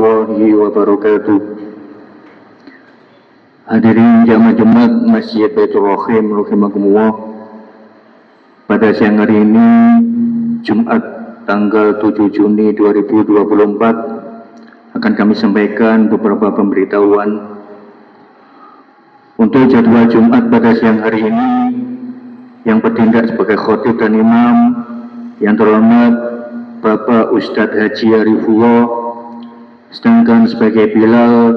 warahmatullahi wabarakatuh. Hadirin jamaah Jumat Masjid Baitur Rahim rahimakumullah. Pada siang hari ini Jumat tanggal 7 Juni 2024 akan kami sampaikan beberapa pemberitahuan. Untuk jadwal Jumat pada siang hari ini, yang bertindak sebagai khotib dan imam yang terhormat Bapak Ustadz Haji Arifullah, sedangkan sebagai Bilal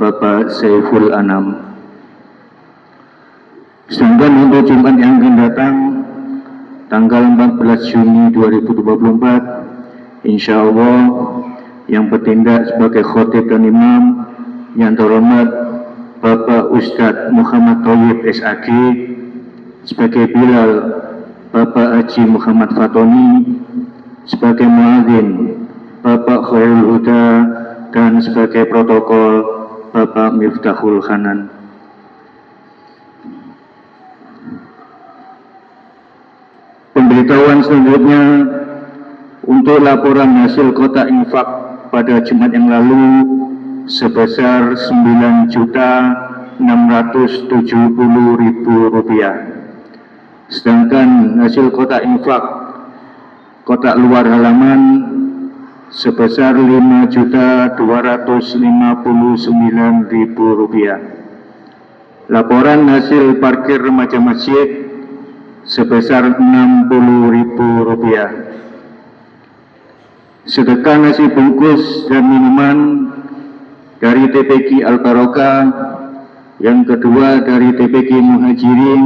Bapak Saiful Anam. Sedangkan untuk Jumat yang akan datang tanggal 14 Juni 2024, insya Allah yang bertindak sebagai khotib dan imam yang terhormat Bapak Ustadz Muhammad Thayyib SAG, sebagai Bilal Bapak Haji Muhammad Fatoni, sebagai muadzin Bapak Khairul Huda, dan sebagai protokol Bapak Miftahul Hanan. Pemberitahuan selanjutnya, untuk laporan hasil kotak infak pada Jumat yang lalu sebesar Rp9.670.000. Sedangkan hasil kotak infak kotak luar halaman sebesar Rp5.259.000. Laporan hasil parkir remaja masjid sebesar Rp60.000. Sedekah nasi bungkus dan minuman dari TPQ Al-Barokah, yang kedua dari TPQ Muhajirin,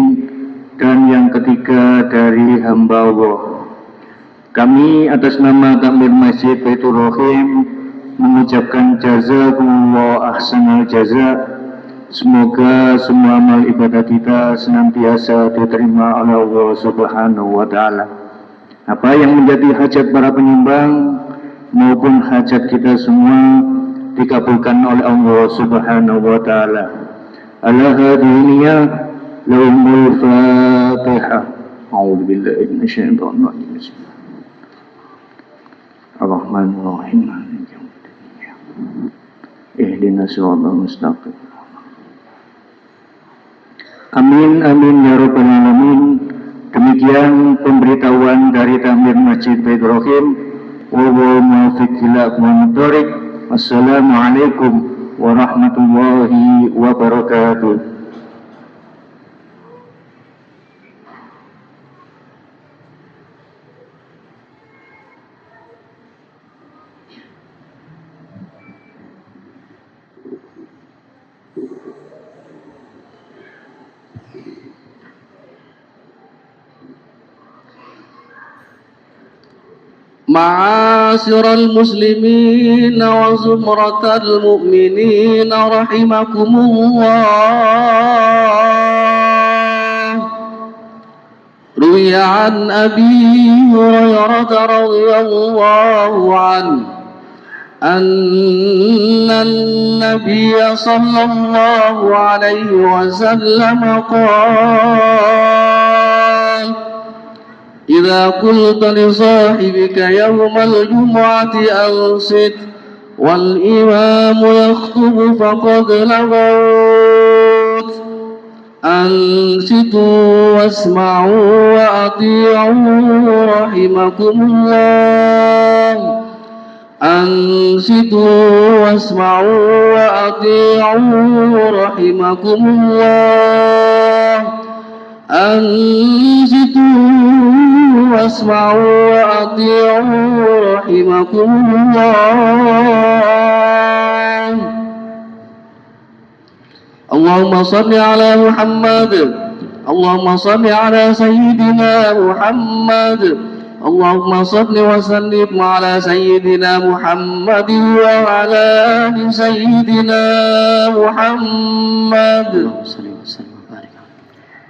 dan yang ketiga dari hamba Allah. Kami atas nama Takmir Masjid Baitur Rahim mengucapkan jazakumullah ahsanal jaza. Semoga semua amal ibadah kita senantiasa diterima oleh Allah Subhanahu wa Ta'ala. Apa yang menjadi hajat para penyumbang maupun hajat kita semua dikabulkan oleh Allah Subhanahu wa Ta'ala. Al-Hadiniyah lahumul Fatihah. A'udzu billahi minasyaitonir rajim. Ar-Rahmanir-Rahim. Ihdinas siratal mustaqim. Amin amin ya rabbal alamin. Demikian pemberitahuan dari Takmir Masjid Baitur Rahim. Wallahu muwaffiq ila aqwamit thoriq. Wassalamualaikum warahmatullahi wabarakatuh. معاشر المسلمين وزمرة المؤمنين رحمكم الله. روي عن أبي هريرة رضي الله عنه أن النبي صلى الله عليه وسلم قال: إذا قلت لصاحبك يوم الجمعة أنصت والإمام يخطب فقد لغوت. أنصتوا واسمعوا وأطيعوا رحمكم الله. أنصتوا واسمعوا وأطيعوا رحمكم الله. أنصتوا واسمعوا وأطيعوا رحمكم الله. اللهم صل على محمد. اللهم صل على سيدنا محمد. اللهم صل وسلم على سيدنا محمد وعلى آل سيدنا محمد.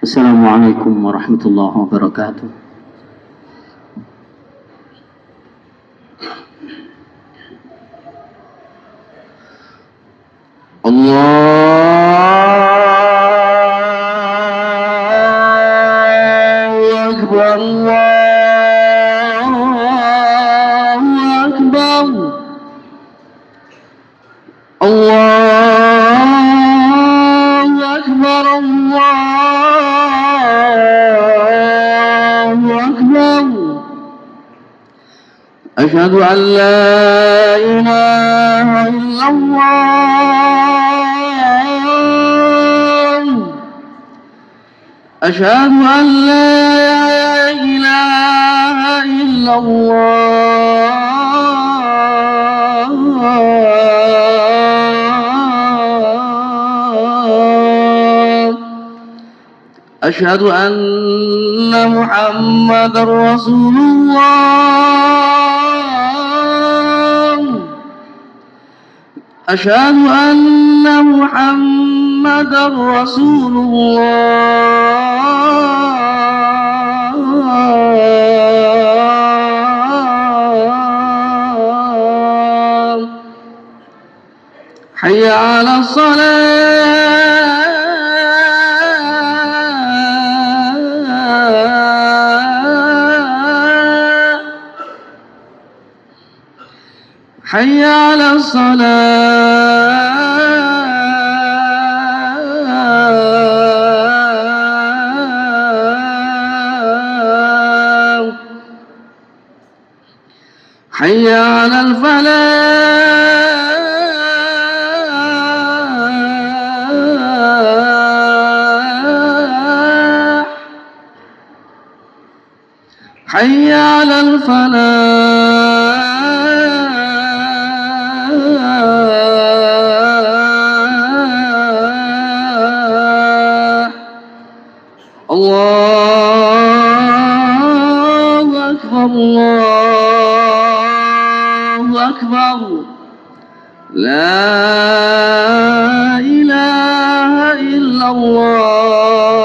Assalamualaikum warahmatullahi wabarakatuh. Allahu Akbar, Allahu Akbar. أشهد أن لا إله إلا الله أشهد أن لا إله إلا الله أشهد أن محمدا رسول الله أشهد أن محمدا رسول الله حي على الصلاة حي على الصلاة حي على الفلاح حي على الفلاح الله أكبر الله أكبر لا إله إلا الله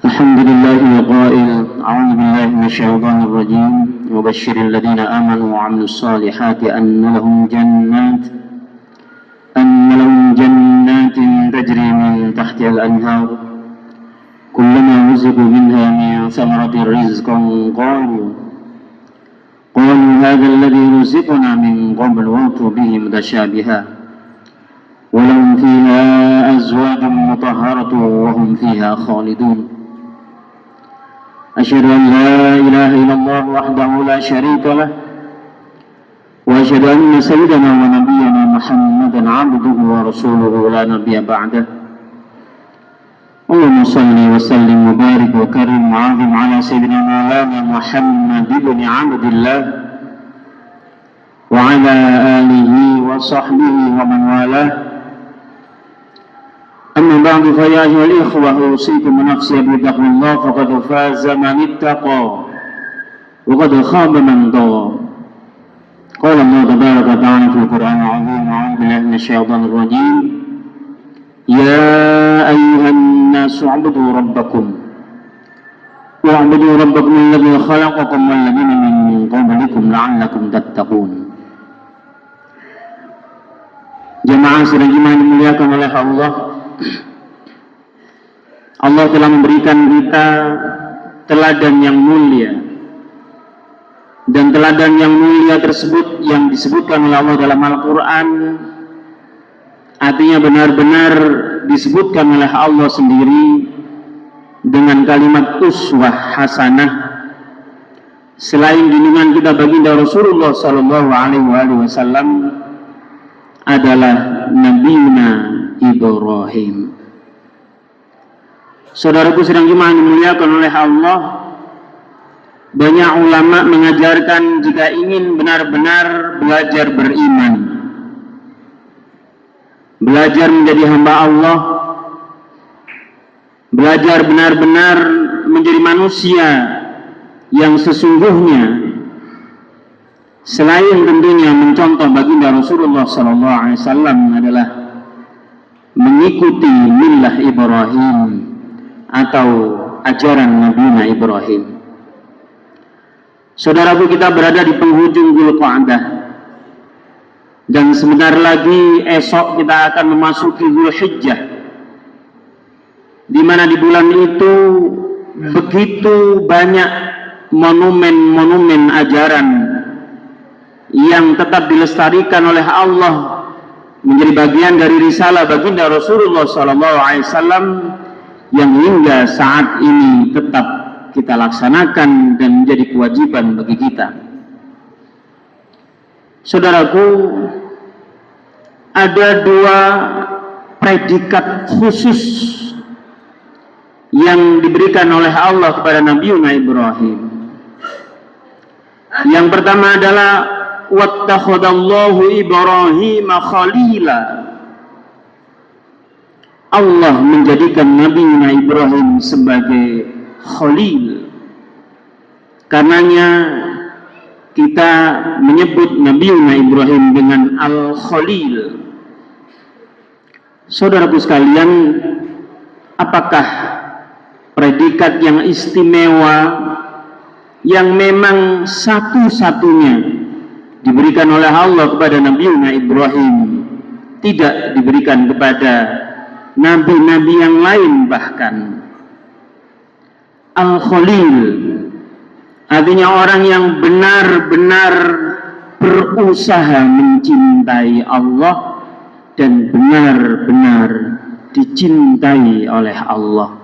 الحمد لله القائل أعوذ بالله من الشيطان الرجيم وبشر الذين آمنوا وعملوا الصالحات أن لهم جنات تجري من تحتها الأنهار كلما رزقوا منها من ثمرة رزقا قالوا هذا الذي رزقنا من قبل وأتوا به متشابها ولهم فيها أزواج مطهرة وهم فيها خالدون أشهد أن لا إله إلا الله وحده لا شريك له وأشهد أن سيدنا ونبينا محمدا عبده ورسوله لا نبي بعده اللهم صل وسلم وبارك وكرم وعظم على سيدنا مولانا محمد بن عبد الله وعلى آله وصحبه ومن والاه أما بعد فيا أيها الإخوة أوصيكم ونفسي بتقوى الله فقد فاز من اتقى وقد خاب من طغى قال الله تبارك وتعالى في القرآن العظيم أعوذ بالله من الشيطان الرجيم يا أيها الناس اعبدوا ربكم الذي خلقكم والذين من قبلكم لعلكم تتقون. Jamaah sidang iman dimuliakan oleh Allah. Allah telah memberikan kita teladan yang mulia, dan teladan yang mulia tersebut yang disebutkan oleh Allah dalam Al-Quran artinya benar-benar disebutkan oleh Allah sendiri dengan kalimat uswah hasanah. Selain junjungan kita baginda Rasulullah Sallallahu Alaihi Wasallam adalah Nabiuna Ibrahim. Saudaraku sedang iman dimuliakan oleh Allah, banyak ulama mengajarkan jika ingin benar-benar belajar beriman, belajar menjadi hamba Allah, belajar benar-benar menjadi manusia yang sesungguhnya, selain tentunya mencontoh baginda Rasulullah SAW adalah mengikuti millah Ibrahim atau ajaran Nabi Ibrahim. Saudaraku, kita berada di penghujung Dzulqa'dah, dan sebentar lagi esok kita akan memasuki Dzulhijjah, di mana di bulan itu begitu banyak monumen-monumen ajaran yang tetap dilestarikan oleh Allah menjadi bagian dari risalah baginda Rasulullah SAW yang hingga saat ini tetap kita laksanakan dan menjadi kewajiban bagi kita. Saudaraku, ada dua predikat khusus yang diberikan oleh Allah kepada Nabi Ibrahim. Yang pertama adalah wattakhadallahu Ibrahim khalila. Allah menjadikan Nabi Ibrahim sebagai khalil. Karenanya kita menyebut Nabi Ibrahim dengan Al-Khalil. Saudaraku sekalian, apakah predikat yang istimewa yang memang satu-satunya diberikan oleh Allah kepada Nabi Ibrahim, tidak diberikan kepada nabi-nabi yang lain? Bahkan Al-Khalil artinya orang yang benar-benar berusaha mencintai Allah dan benar-benar dicintai oleh Allah.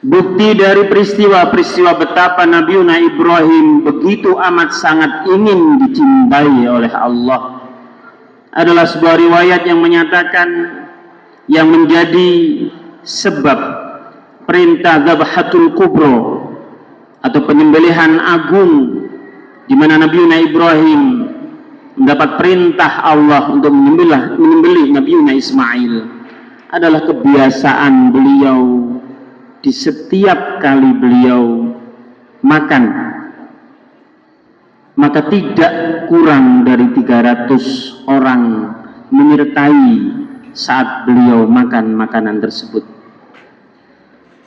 Bukti dari peristiwa-peristiwa betapa Nabi Ibrahim begitu amat sangat ingin dicintai oleh Allah adalah sebuah riwayat yang menyatakan yang menjadi sebab perintah Dzabhatul Kubra atau penyembelihan agung, di mana Nabi Ibrahim mendapat perintah Allah untuk menyembelih Nabi Ismail, adalah kebiasaan beliau di setiap kali beliau makan, maka tidak kurang dari 300 orang menyertai saat beliau makan makanan tersebut.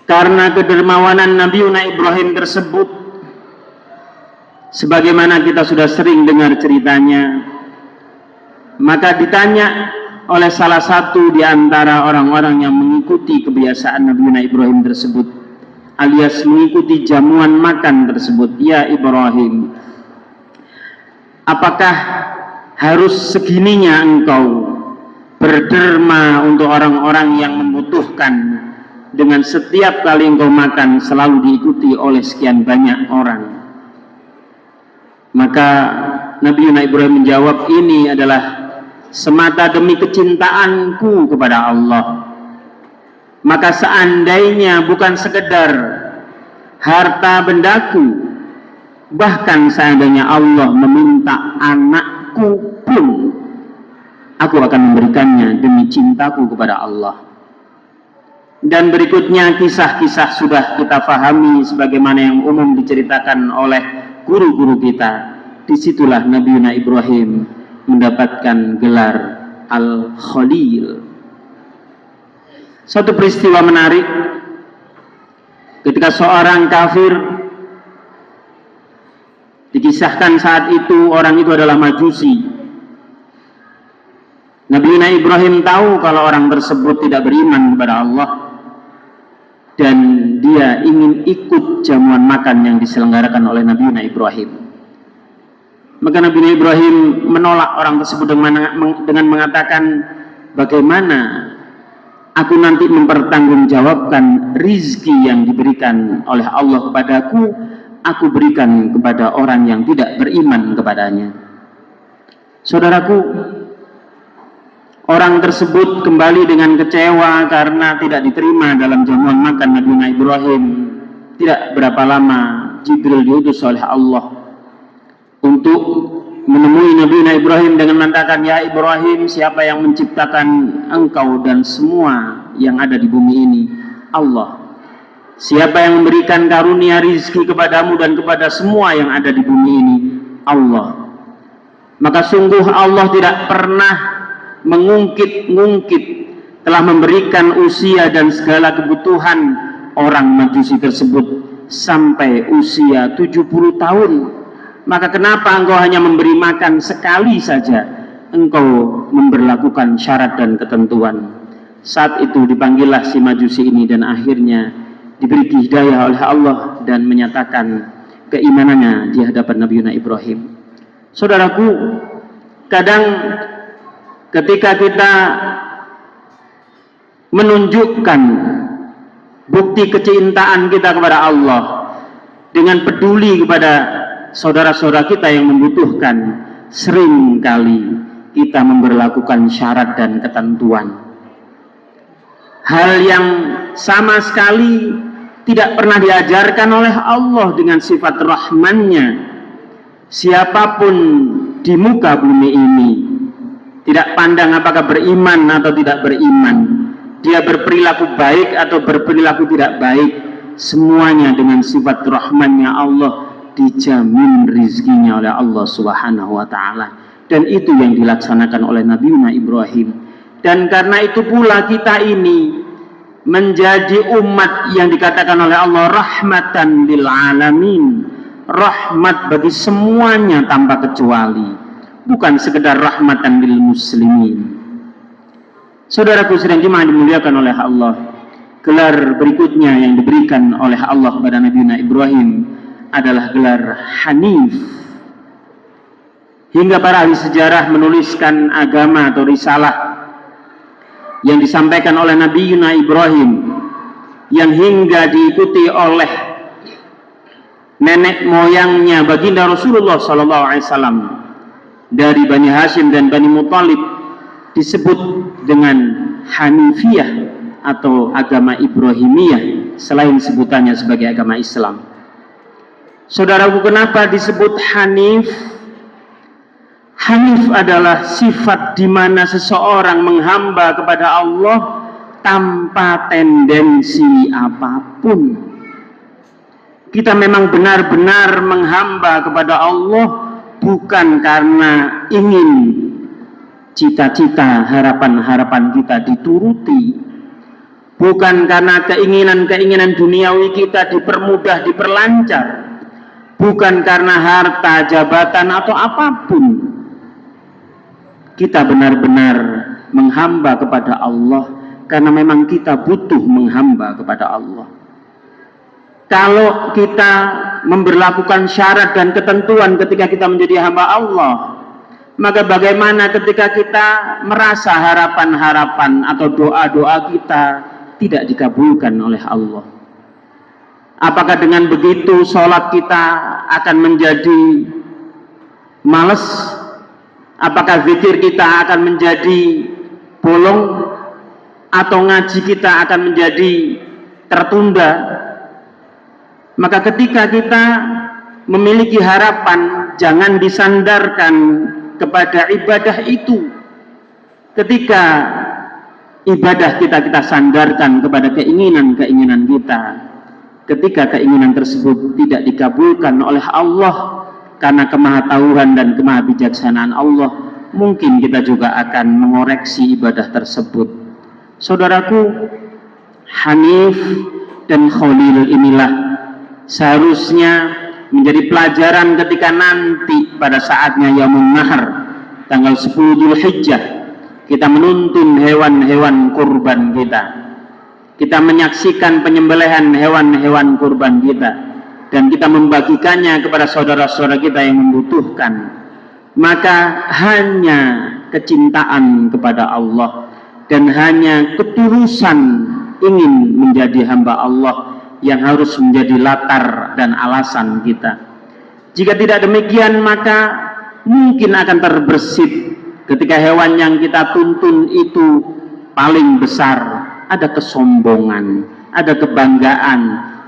Karena kedermawanan Nabi Ibrahim tersebut, sebagaimana kita sudah sering dengar ceritanya, maka ditanya oleh salah satu di antara orang-orang yang mengikuti kebiasaan Nabi Ibrahim tersebut, alias mengikuti jamuan makan tersebut, "Ya Ibrahim, apakah harus segininya engkau berderma untuk orang-orang yang membutuhkan, dengan setiap kali engkau makan selalu diikuti oleh sekian banyak orang?" Maka Nabi Ibrahim menjawab, "Ini adalah semata demi kecintaanku kepada Allah. Maka seandainya bukan sekedar harta bendaku, bahkan seandainya Allah meminta anakku pun, aku akan memberikannya demi cintaku kepada Allah." Dan berikutnya kisah-kisah sudah kita fahami sebagaimana yang umum diceritakan oleh guru-guru kita. Disitulah Nabi Ibrahim mendapatkan gelar Al-Khalil. Satu peristiwa menarik ketika seorang kafir, dikisahkan saat itu orang itu adalah Majusi. Nabi Ibrahim tahu kalau orang tersebut tidak beriman kepada Allah dan dia ingin ikut jamuan makan yang diselenggarakan oleh Nabi Ibrahim. Maka Nabi Ibrahim menolak orang tersebut dengan mengatakan, "Bagaimana aku nanti mempertanggungjawabkan rizki yang diberikan oleh Allah kepadaku, aku berikan kepada orang yang tidak beriman kepadanya?" Saudaraku, orang tersebut kembali dengan kecewa karena tidak diterima dalam jamuan makan Nabi Ibrahim. Tidak berapa lama Jibril diutus oleh Allah untuk menemui Nabi Ibrahim dengan mengatakan, "Ya Ibrahim, siapa yang menciptakan engkau dan semua yang ada di bumi ini? Allah. Siapa yang memberikan karunia rizki kepadamu dan kepada semua yang ada di bumi ini? Allah. Maka sungguh Allah tidak pernah mengungkit-ungkit, telah memberikan usia dan segala kebutuhan orang Majusi tersebut sampai usia 70 tahun. Maka kenapa engkau hanya memberi makan sekali saja? Engkau memberlakukan syarat dan ketentuan. Saat itu dipanggillah si Majusi ini dan akhirnya diberi hidayah oleh Allah dan menyatakan keimanannya di hadapan Nabi Ibrahim. Saudaraku, kadang ketika kita menunjukkan bukti kecintaan kita kepada Allah dengan peduli kepada saudara-saudara kita yang membutuhkan, seringkali kita memberlakukan syarat dan ketentuan. Hal yang sama sekali tidak pernah diajarkan oleh Allah dengan sifat rahmannya. Siapapun di muka bumi ini, tidak pandang apakah beriman atau tidak beriman, dia berperilaku baik atau berperilaku tidak baik, semuanya dengan sifat rahmannya Allah dijamin rizkinya oleh Allah Subhanahu wa ta'ala. Dan itu yang dilaksanakan oleh Nabi Ibrahim. Dan karena itu pula kita ini menjadi umat yang dikatakan oleh Allah rahmatan lil alamin, rahmat bagi semuanya tanpa kecuali, bukan sekedar rahmatan lil muslimin. Saudaraku sedang dimuliakan oleh Allah, gelar berikutnya yang diberikan oleh Allah kepada Nabi Ibrahim adalah gelar Hanif. Hingga para ahli sejarah menuliskan agama atau risalah yang disampaikan oleh Nabi Ibrahim yang hingga diikuti oleh nenek moyangnya baginda Rasulullah SAW dari Bani Hashim dan Bani Muthalib disebut dengan Hanifiyah atau agama Ibrahimiyah selain sebutannya sebagai agama Islam. Saudaraku, kenapa disebut Hanif? Hanif adalah sifat di mana seseorang menghamba kepada Allah tanpa tendensi apapun. Kita memang benar-benar menghamba kepada Allah bukan karena ingin cita-cita, harapan-harapan kita dituruti, bukan karena keinginan-keinginan duniawi kita dipermudah, diperlancar, bukan karena harta, jabatan atau apapun. Kita benar-benar menghamba kepada Allah karena memang kita butuh menghamba kepada Allah. Kalau kita memberlakukan syarat dan ketentuan ketika kita menjadi hamba Allah, maka bagaimana ketika kita merasa harapan-harapan atau doa-doa kita tidak dikabulkan oleh Allah? Apakah dengan begitu sholat kita akan menjadi malas? Apakah zikir kita akan menjadi bolong? Atau ngaji kita akan menjadi tertunda? Maka ketika kita memiliki harapan, jangan disandarkan kepada ibadah itu. Ketika ibadah kita sandarkan kepada keinginan-keinginan kita, ketika keinginan tersebut tidak dikabulkan oleh Allah karena kemahatauhan dan kemahabijaksanaan Allah, mungkin kita juga akan mengoreksi ibadah tersebut. Saudaraku, Hanif dan Khalil inilah seharusnya menjadi pelajaran ketika nanti pada saatnya Yaumul Nahar tanggal 10 Dzulhijjah kita menuntun hewan-hewan kurban kita. Kita menyaksikan penyembelihan hewan-hewan kurban kita dan kita membagikannya kepada saudara-saudara kita yang membutuhkan. Maka hanya kecintaan kepada Allah dan hanya ketulusan ingin menjadi hamba Allah yang harus menjadi latar dan alasan kita. Jika tidak demikian, maka mungkin akan terbersit ketika hewan yang kita tuntun itu paling besar. Ada kesombongan, ada kebanggaan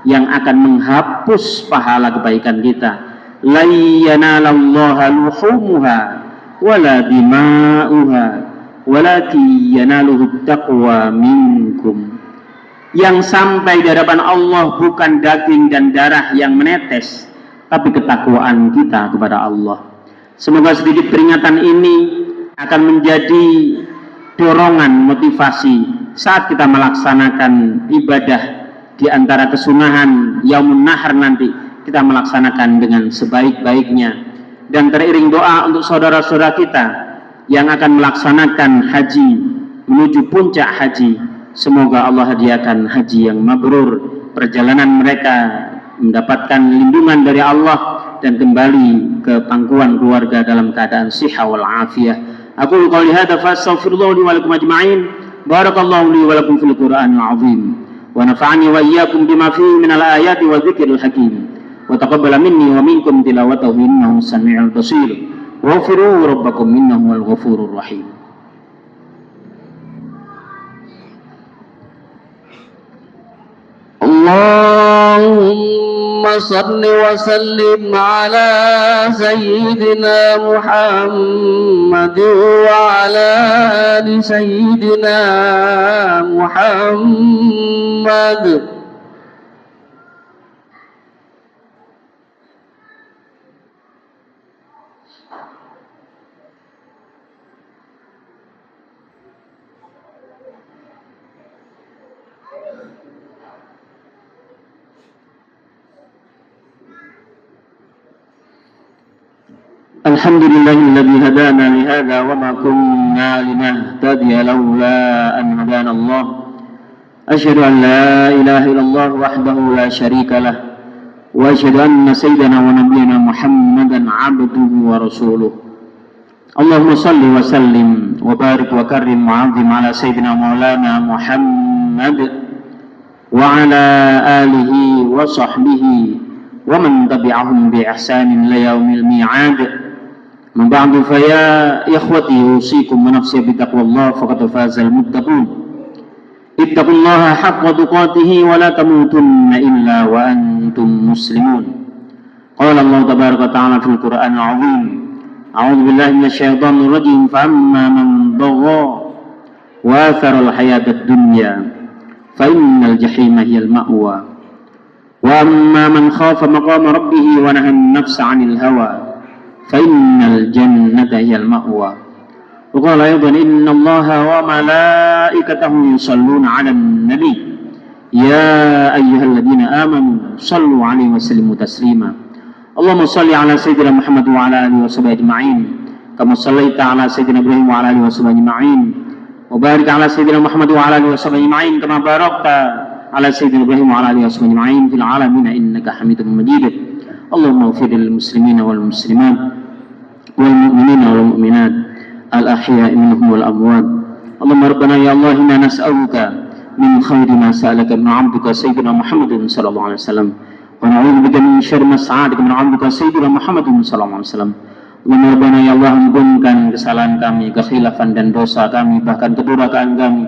yang akan menghapus pahala kebaikan kita. La yanalallaha luhumuha wala dima'uha walaki yanaluhu taqwa minkum. Yang sampai di hadapan Allah bukan daging dan darah yang menetes, tapi ketakwaan kita kepada Allah. Semoga sedikit peringatan ini akan menjadi dorongan motivasi saat kita melaksanakan ibadah di antara kesunahan Yaumun Nahar nanti kita melaksanakan dengan sebaik-baiknya, dan teriring doa untuk saudara-saudara kita yang akan melaksanakan haji menuju puncak haji. Semoga Allah hadiahkan haji yang mabrur, perjalanan mereka mendapatkan lindungan dari Allah dan kembali ke pangkuan keluarga dalam keadaan siha wal afiyah. Aku qouli hadza fa astaghfirullah li wa lakum ajma'in. Barakallahu li wa lakum fil Qur'anil azim wa nafa'ani wa iyyakum bima fihi minal ayati wa dzikril hakim. Wa taqabbala minni wa minkum tilawatahu innahu samii'ul basir. Waghfiru rabbakum innahu wal ghafurur rahim. Allahumma salli wa sallim ala sayyidina Muhammad wa ala ali sayyidina Muhammad. Alhamdulillahilladzi hadana li hadza wa ma kunna linahtadiya laula an hadana Allah. Asyhadu an la ilaha illallah wahdahu la syarika lah wa asyhadu anna sayyidana wa nabiyyana Muhammadan 'abduhu wa rasuluh. Allahumma shalli wa sallim wa barik wa karrim wa 'azzim ala sayyidina maulana Muhammad wa ala alihi wa sahbihi wa man tabi'ahum bi ihsanin ila yaumil mi'ad. من بعد فيا إخوتي أوصيكم ونفسي بتقوى الله فقد فاز المتقون. اتقوا الله حق تقاته ولا تموتن إلا وأنتم مسلمون. قال الله تبارك وتعالى في القرآن العظيم: أعوذ بالله من الشيطان الرجيم فأما من طغى وآثر الحياة الدنيا فإن الجحيم هي المأوى وأما من خاف مقام ربه ونهى النفس عن الهوى فإن الجنة هي المأوى. وقال أيضا: إن الله وملائكته يصلون على النبي يا أيها الذين آمنوا صلوا عليه وسلموا تسليما. اللهم صل على سيدنا محمد وعلى آله وصحبه أجمعين كما صليت على سيدنا إبراهيم وعلى آله وصحبه أجمعين وبارك على سيدنا محمد وعلى آله وصحبه أجمعين كما باركت على سيدنا إبراهيم وعلى آله وصحبه أجمعين في العالمين إنك حميد مجيد. اللهم اغفر للمسلمين والمسلمات والمؤمنين والمؤمنات الأحياء منهم والأموات. اللهم ربنا يا الله إنا نسألك من خير ما سألك من عبدك سيدنا محمد صلى الله عليه وسلم ونعوذ بك من شر ما استعاذك من عبدك سيدنا محمد صلى الله عليه وسلم. Allahumma rabbana ya Allah, ampunkan kesalahan kami, kekhilafan dan dosa kami, bahkan kedurhakaan kami.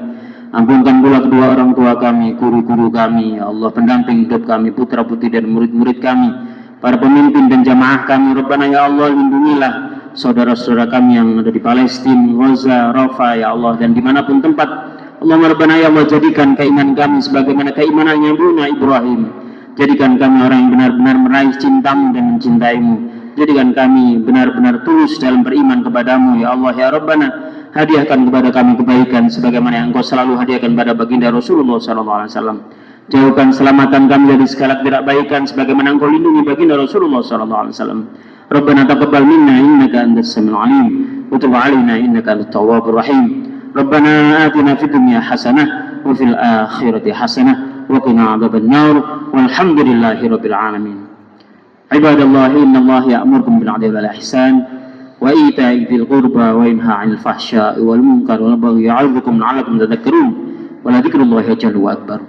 Ampunkan pula kedua orang tua kami, guru-guru kami, ya Allah, pendamping hidup kami, putra-putri dan murid-murid kami, para pemimpin dan jamaah kami. Rabbana ya Allah, lindungilah saudara-saudara kami yang ada di Palestina, Gaza, Rafah, ya Allah, dan dimanapun tempat. Allahumma rabbana ya Allah, jadikan keimanan kami sebagaimana keimanannya Ibrahim. Jadikan kami orang yang benar-benar meraih cintamu dan mencintaimu. Jadikan kami benar-benar tulus dalam beriman kepadamu, ya Allah, ya Rabbana. Hadiahkan kepada kami kebaikan sebagaimana yang Engkau selalu hadiahkan pada baginda Rasulullah SAW. Jauhkan selamatan kami dari segala ketidakbaikan sebagaimana Engkau lindungi baginda Rasulullah SAW. Rabbana taqabbal minna innaka antas samiul alim wa tub alaina innaka antat tawwabur rahim. Rabbana atina fid dunya hasanah wa fil akhirati hasanah wa qina adzaban nar walhamdulillahi rabbil alamin. Ibadallah, innallaha ya'murukum bil 'adli wal ihsan wa ita'i dzil qurba wa yanha 'anil fahsya'i wal munkari wal baghi ya'idzukum la'allakum tadhakkarun wa la dzikrullahi akbar.